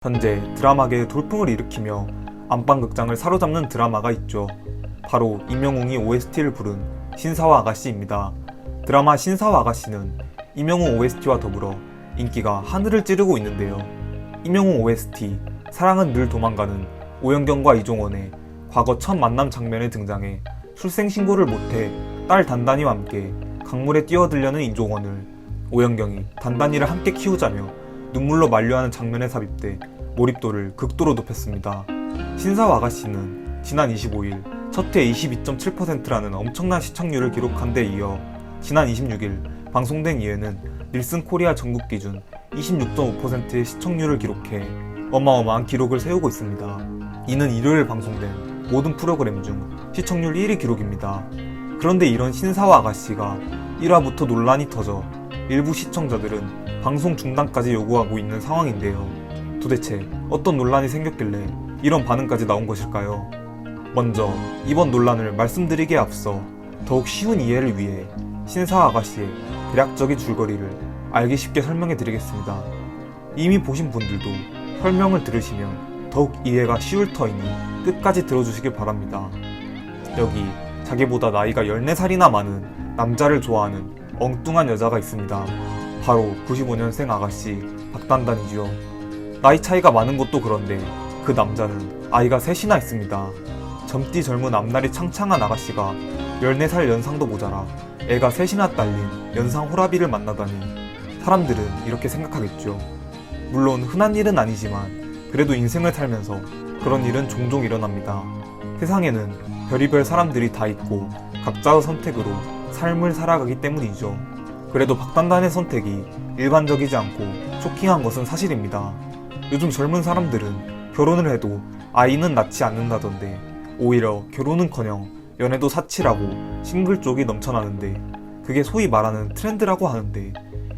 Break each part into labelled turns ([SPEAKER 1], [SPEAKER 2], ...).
[SPEAKER 1] 현재 드라마계에 돌풍을 일으키며 안방극장을 사로잡는 드라마가 있죠. 바로 임영웅이 OST를 부른 신사와 아가씨입니다. 드라마 신사와 아가씨는 임영웅 OST와 더불어 인기가 하늘을 찌르고 있는데요. 임영웅 OST 사랑은 늘 도망가는 오연경과 이종원의 과거 첫 만남 장면에 등장해 출생신고를 못해 딸 단단이와 함께 강물에 뛰어들려는 이종원을 오연경이 단단이를 함께 키우자며 눈물로 만류하는 장면에 삽입돼 몰입도를 극도로 높였습니다. 신사와 아가씨는 지난 25일 첫 회 22.7%라는 엄청난 시청률을 기록한 데 이어 지난 26일 방송된 2회는 닐슨 코리아 전국 기준 26.5%의 시청률을 기록해 어마어마한 기록을 세우고 있습니다. 이는 일요일 방송된 모든 프로그램 중 시청률 1위 기록입니다. 그런데 이런 신사와 아가씨가 1화부터 논란이 터져 일부 시청자들은 방송 중단까지 요구하고 있는 상황인데요. 도대체 어떤 논란이 생겼길래 이런 반응까지 나온 것일까요? 먼저 이번 논란을 말씀드리기에 앞서 더욱 쉬운 이해를 위해 신사와 아가씨의 대략적인 줄거리를 알기 쉽게 설명해 드리겠습니다. 이미 보신 분들도 설명을 들으시면 더욱 이해가 쉬울 터이니 끝까지 들어주시길 바랍니다. 여기 자기보다 나이가 14살이나 많은 남자를 좋아하는 엉뚱한 여자가 있습니다. 바로 95년생 아가씨 박단단이죠. 나이 차이가 많은 것도 그런데 그 남자는 아이가 셋이나 있습니다. 젊디 젊은 앞날이 창창한 아가씨가 14살 연상도 모자라 애가 셋이나 딸린 연상 호라비를 만나다니 사람들은 이렇게 생각하겠죠. 물론 흔한 일은 아니지만 그래도 인생을 살면서 그런 일은 종종 일어납니다. 세상에는 별의별 사람들이 다 있고 각자의 선택으로 삶을 살아가기 때문이죠. 그래도 박단단의 선택이 일반적이지 않고 쇼킹한 것은 사실입니다. 요즘 젊은 사람들은 결혼을 해도 아이는 낳지 않는다던데 오히려 결혼은커녕 연애도 사치라고 싱글 쪽이 넘쳐나는데 그게 소위 말하는 트렌드라고 하는데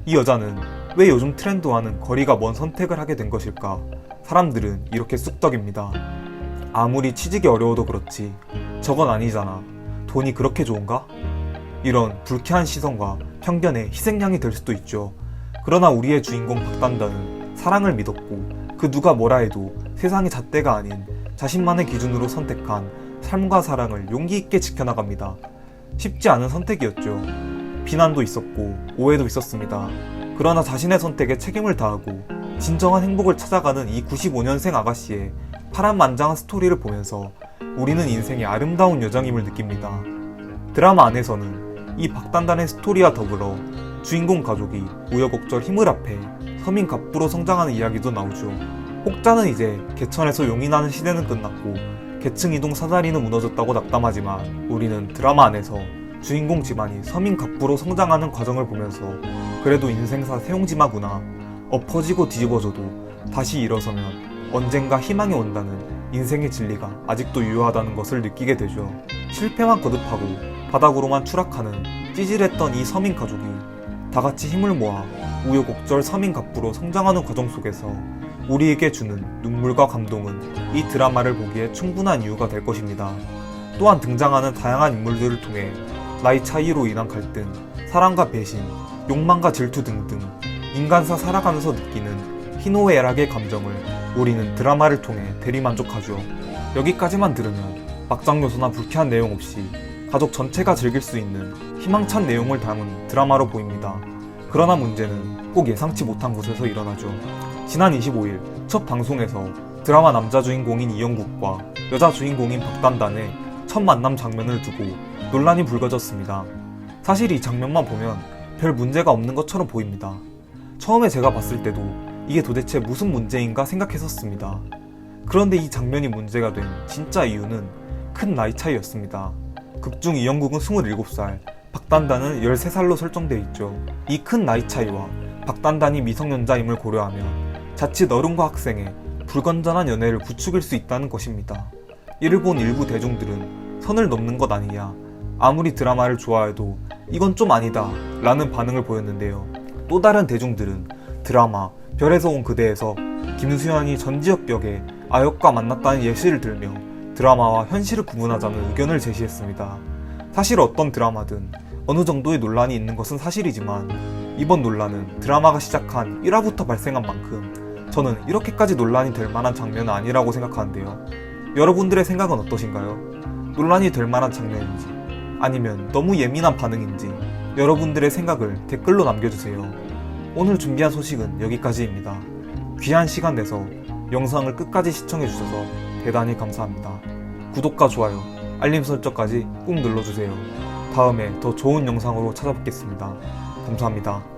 [SPEAKER 1] 이 여자는 왜 요즘 트렌드와는 거리가 먼 선택을 하게 된 것일까? 사람들은 이렇게 쑥덕입니다. 아무리 취직이 어려워도 그렇지 저건 아니잖아. 돈이 그렇게 좋은가? 이런 불쾌한 시선과 편견의 희생양이 될 수도 있죠. 그러나 우리의 주인공 박단단은 사랑을 믿었고 그 누가 뭐라 해도 세상의 잣대가 아닌 자신만의 기준으로 선택한 삶과 사랑을 용기 있게 지켜나갑니다. 쉽지 않은 선택이었죠. 비난도 있었고 오해도 있었습니다. 그러나 자신의 선택에 책임을 다하고 진정한 행복을 찾아가는 이 95년생 아가씨의 파란만장한 스토리를 보면서 우리는 인생의 아름다운 여정임을 느낍니다. 드라마 안에서는 이 박단단의 스토리와 더불어 주인공 가족이 우여곡절 힘을 합해 서민 갑부로 성장하는 이야기도 나오죠. 혹자는 이제 개천에서 용이 나는 시대는 끝났고 계층 이동 사다리는 무너졌다고 낙담하지만 우리는 드라마 안에서 주인공 집안이 서민 갑부로 성장하는 과정을 보면서 그래도 인생사 세용지마구나, 엎어지고 뒤집어져도 다시 일어서면 언젠가 희망이 온다는 인생의 진리가 아직도 유효하다는 것을 느끼게 되죠. 실패만 거듭하고 바닥으로만 추락하는 찌질했던 이 서민 가족이 다같이 힘을 모아 우여곡절 서민 갑부로 성장하는 과정 속에서 우리에게 주는 눈물과 감동은 이 드라마를 보기에 충분한 이유가 될 것입니다. 또한 등장하는 다양한 인물들을 통해 나이 차이로 인한 갈등, 사랑과 배신, 욕망과 질투 등등 인간사 살아가면서 느끼는 희노애락의 감정을 우리는 드라마를 통해 대리만족하죠. 여기까지만 들으면 막장 요소나 불쾌한 내용 없이 가족 전체가 즐길 수 있는 희망찬 내용을 담은 드라마로 보입니다. 그러나 문제는 꼭 예상치 못한 곳에서 일어나죠. 지난 25일 첫 방송에서 드라마 남자 주인공인 이영국과 여자 주인공인 박단단의 첫 만남 장면을 두고 논란이 불거졌습니다. 사실 이 장면만 보면 별 문제가 없는 것처럼 보입니다. 처음에 제가 봤을 때도 이게 도대체 무슨 문제인가 생각했었습니다. 그런데 이 장면이 문제가 된 진짜 이유는 큰 나이 차이였습니다. 극중 이영국은 27살, 박단단은 13살로 설정되어 있죠. 이 큰 나이 차이와 박단단이 미성년자임을 고려하면 자칫 어른과 학생의 불건전한 연애를 부추길 수 있다는 것입니다. 이를 본 일부 대중들은 선을 넘는 것 아니냐, 아무리 드라마를 좋아해도 이건 좀 아니다 라는 반응을 보였는데요. 또 다른 대중들은 드라마 별에서 온 그대에서 김수현이 전지혁 역의 아역과 만났다는 예시를 들며 드라마와 현실을 구분하자는 의견을 제시했습니다. 사실 어떤 드라마든 어느 정도의 논란이 있는 것은 사실이지만 이번 논란은 드라마가 시작한 1화부터 발생한 만큼 저는 이렇게까지 논란이 될 만한 장면은 아니라고 생각하는데요. 여러분들의 생각은 어떠신가요? 논란이 될 만한 장면인지 아니면 너무 예민한 반응인지 여러분들의 생각을 댓글로 남겨주세요. 오늘 준비한 소식은 여기까지입니다. 귀한 시간 내서 영상을 끝까지 시청해주셔서 대단히 감사합니다. 구독과 좋아요, 알림 설정까지 꾹 눌러주세요. 다음에 더 좋은 영상으로 찾아뵙겠습니다. 감사합니다.